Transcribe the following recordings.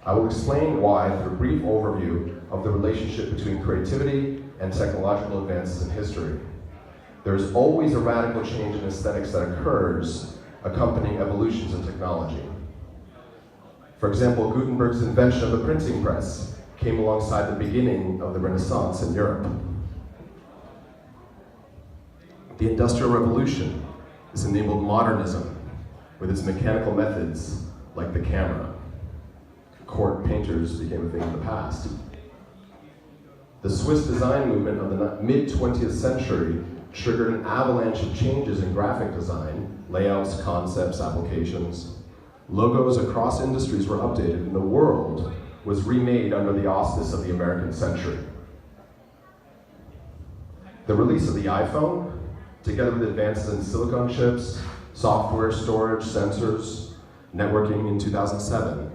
I will explain why through a brief overview of the relationship between creativity and technological advances in history. There's always a radical change in aesthetics that occurs accompanying evolutions in technology. For example, Gutenberg's invention of the printing press came alongside the beginning of the Renaissance in Europe. The Industrial Revolution has enabled modernism with its mechanical methods like the camera. Court painters became a thing of the past. The Swiss design movement of the mid-20th century triggered an avalanche of changes in graphic design, layouts, concepts, applications. Logos across industries were updated, and the world was remade under the auspice of the American century. The release of the iPhone, together with advances in silicon chips, software, storage, sensors, networking in 2007,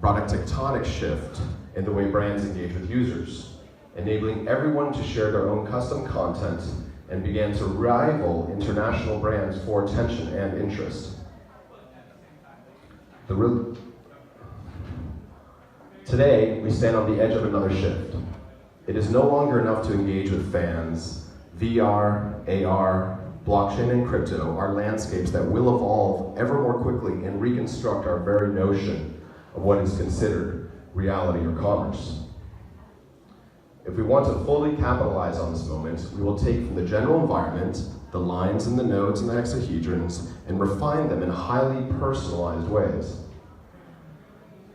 brought a tectonic shift in the way brands engage with users, enabling everyone to share their own custom content and began to rival international brands for attention and interest. Today, we stand on the edge of another shift. It is no longer enough to engage with fans. VR, AR, blockchain, and crypto are landscapes that will evolve ever more quickly and reconstruct our very notion of what is considered reality or commerce. If we want to fully capitalize on this moment, we will take from the general environment, the lines and the nodes and the hexahedrons, and refine them in highly personalized ways.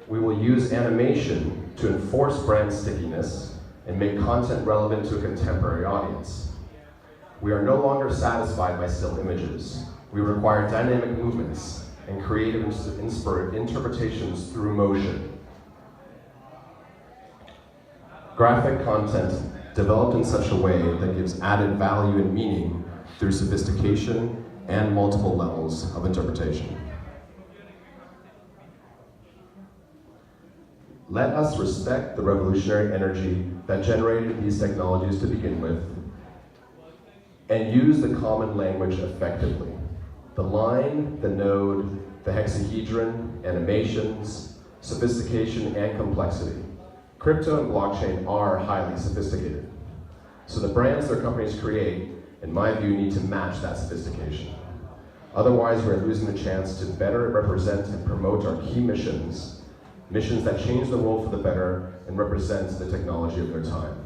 We will use animation to enforce brand stickiness and make content relevant to a contemporary audience. We are no longer satisfied by still images. We require dynamic movements and creative interpretations through motion. Graphic content developed in such a way that gives added value and meaning through sophistication and multiple levels of interpretation. Let us respect the revolutionary energy that generated these technologies to begin with and use the common language effectively. The line, the node, the hexahedron, animations, sophistication, and complexity. Crypto and blockchain are highly sophisticated. So the brands their companies create, in my view, need to match that sophistication. Otherwise, we're losing the chance to better represent and promote our key missions that change the world for the better and represent the technology of their time.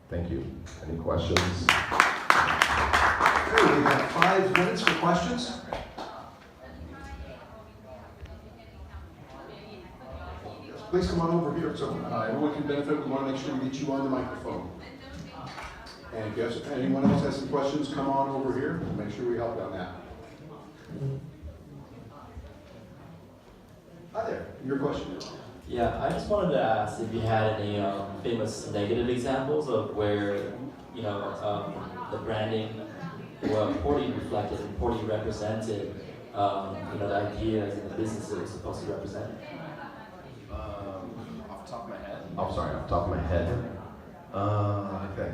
Thank you. Any questions? Okay, we have 5 minutes for questions. Please come on over here so everyone can benefit. We want to make sure we get you on the microphone. And if anyone else has some questions, come on over here. We'll make sure we help on that. Hi there, your question. Yeah, I just wanted to ask if you had any famous negative examples of where, the branding poorly reflected and poorly represented, the ideas and the businesses it was supposed to represent. Off the top of my head. I'm sorry, off the top of my head. Okay.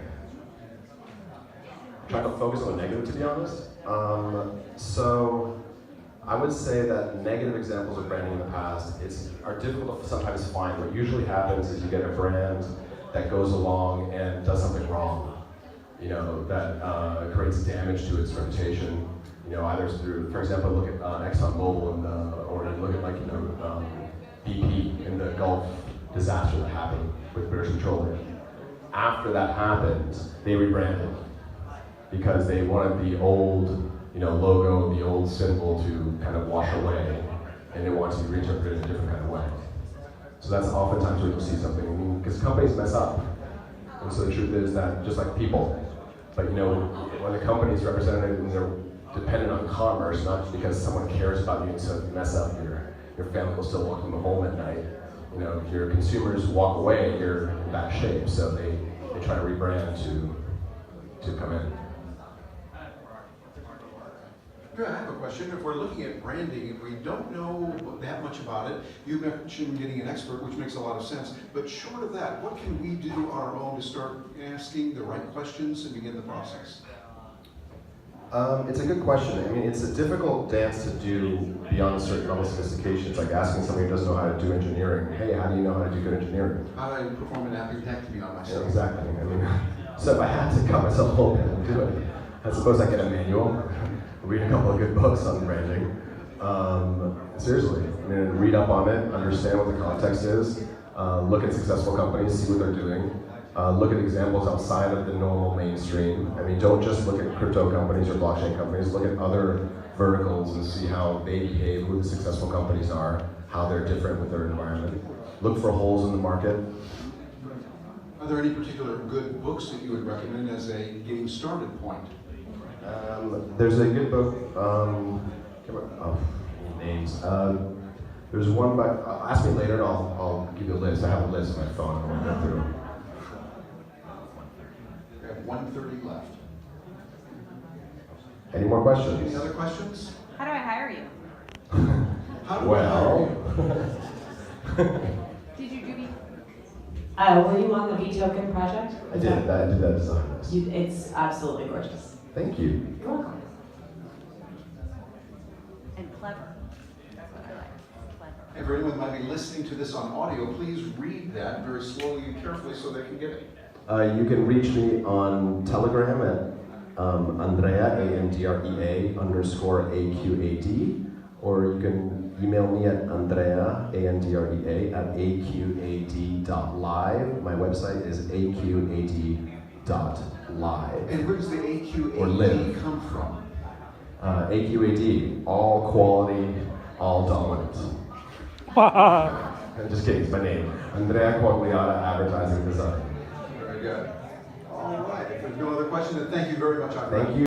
I'm trying to focus on the negative, to be honest. So I would say that negative examples of branding in the past are difficult to sometimes find. What usually happens is you get a brand that goes along and does something wrong, that creates damage to its reputation, either through, for example, look at ExxonMobil or look at BP in the Gulf disaster that happened with British Petroleum. After that happened, they rebranded because they wanted the old logo, the old symbol to kind of wash away, and they want to be reinterpreted in a different kind of way. So that's oftentimes where you'll see something, because companies mess up. And so the truth is that, just like people, but when the company's represented and they're dependent on commerce, not just because someone cares about you, so if you mess up, your family will still walk them home at night. If your consumers walk away, you're in bad shape. So they try to rebrand to come in. I have a question. If we're looking at branding and we don't know that much about it, you mentioned getting an expert, which makes a lot of sense. But short of that, what can we do on our own to start asking the right questions and begin the process? It's a good question. I mean, it's a difficult dance to do beyond a certain level of sophistication. It's like asking somebody who doesn't know how to do engineering, hey, how do you know how to do good engineering? How do I perform an appendectomy on Yeah, myself? exactly. I mean, so if I had to cut myself a little bit and do it, I suppose I get a manual, read a couple of good books on branding. Seriously, I mean, read up on it, understand what the context is, look at successful companies, see what they're doing, look at examples outside of the normal mainstream. I mean, don't just look at crypto companies or blockchain companies, look at other verticals and see how they behave, who the successful companies are, how they're different with their environment. Look for holes in the market. Are there any particular good books that you would recommend as a getting started point? There's a good book, names. There's one by, ask me later and I'll give you a list. I have a list on my phone I want to go through. We have 1:30 left. Any more questions? Any other questions? How do I hire you? How do I hire you? Did you do me? Were you on the V-Token project? I did that design list. It's absolutely gorgeous. Thank you. You're welcome. And clever. That's what I like. Clever. And for anyone who might be listening to this on audio, please read that very slowly and carefully so they can get it. You can reach me on Telegram at Andrea, ANDREA _AQAD, or you can email me at Andrea, ANDREA @aqad.live. My website is aqad.live. And where does the Or AQAD live. come from? AQAD, all quality, all dominant. I'm just kidding, it's my name. Andrea Quagliata, Advertising Design. Very good. All right. If there's no other question, then thank you very much. Thank you.